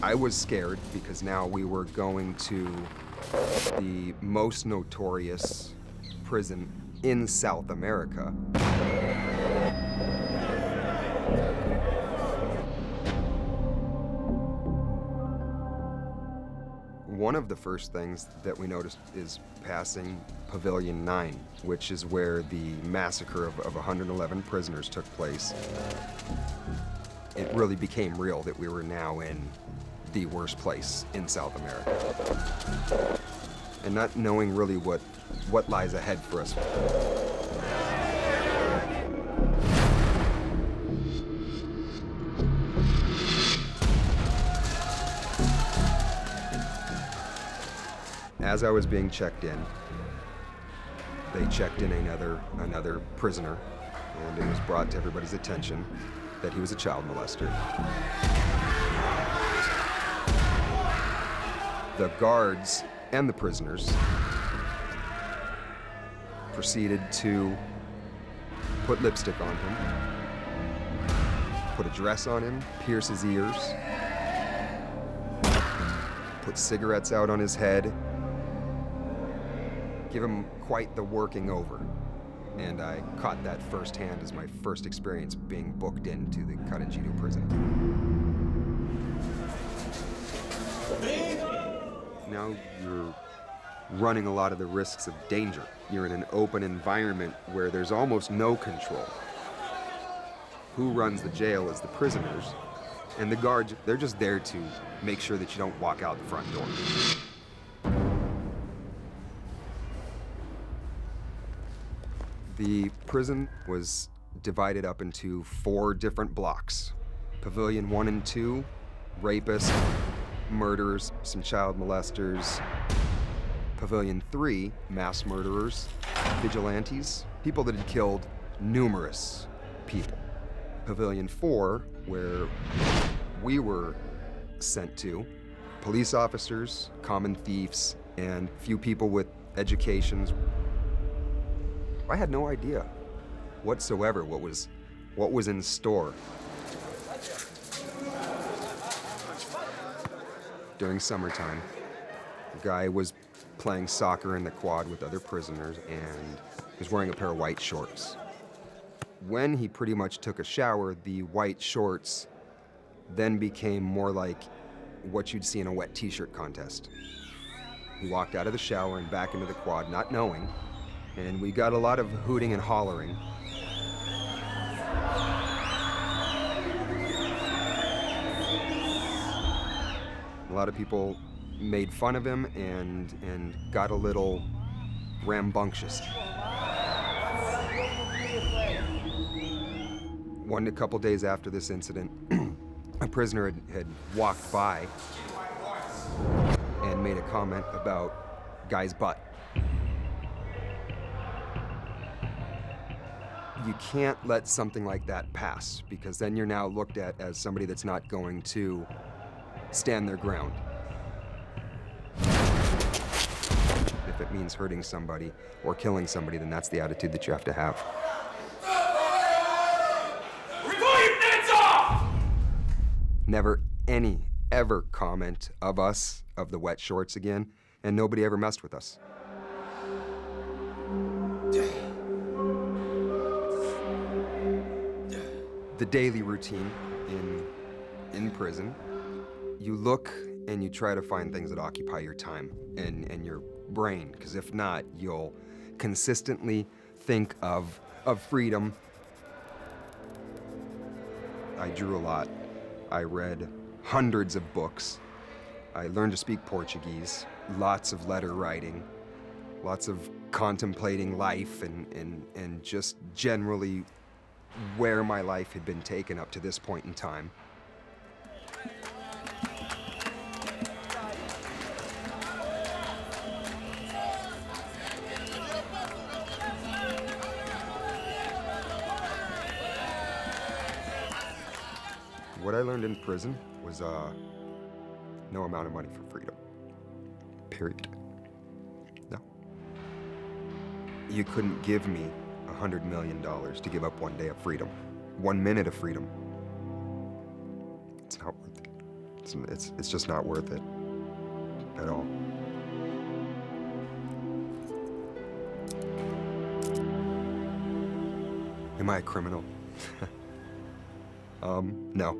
I was scared because now we were going to the most notorious prison in South America. One of the first things that we noticed is passing Pavilion 9, which is where the massacre of 111 prisoners took place. It really became real that we were now in the worst place in South America. And not knowing really what lies ahead for us. As I was being checked in, they checked in another prisoner, and it was brought to everybody's attention that he was a child molester. The guards and the prisoners proceeded to put lipstick on him, put a dress on him, pierce his ears, put cigarettes out on his head, give him quite the working over. And I caught that firsthand as my first experience being booked into the Carandiru prison. Now you're running a lot of the risks of danger. You're in an open environment where there's almost no control. Who runs the jail is the prisoners, and the guards, they're just there to make sure that you don't walk out the front door. The prison was divided up into 4 different blocks. Pavilion 1 and 2, rapists, murderers, some child molesters. Pavilion 3, mass murderers, vigilantes, people that had killed numerous people. Pavilion 4, where we were sent to, police officers, common thieves, and few people with educations. I had no idea whatsoever what was in store. During summertime, a guy was playing soccer in the quad with other prisoners and was wearing a pair of white shorts. When he pretty much took a shower, the white shorts then became more like what you'd see in a wet t-shirt contest. He walked out of the shower and back into the quad, not knowing, and we got a lot of hooting and hollering. A lot of people made fun of him and got a little rambunctious. A couple days after this incident, a prisoner had walked by and made a comment about guy's butt. You can't let something like that pass, because then you're now looked at as somebody that's not going to stand their ground. If it means hurting somebody or killing somebody, then that's the attitude that you have to have. Never ever comment of us, of the wet shorts again, and nobody ever messed with us. The daily routine in prison, you look and you try to find things that occupy your time and your brain, because if not, you'll consistently think of freedom. I drew a lot. I read hundreds of books. I learned to speak Portuguese, lots of letter writing, lots of contemplating life and just generally where my life had been taken up to this point in time. What I learned in prison was no amount of money for freedom. Period. No. You couldn't give me $100 million to give up 1 day of freedom, 1 minute of freedom. It's not worth it. It's just not worth it at all. Am I a criminal? No.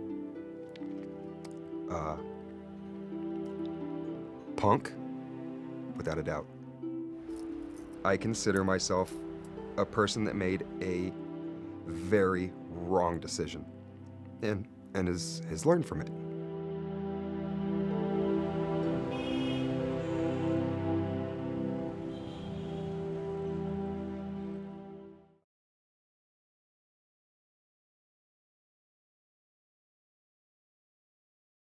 Punk? Without a doubt. I consider myself a person that made a very wrong decision and has learned from it.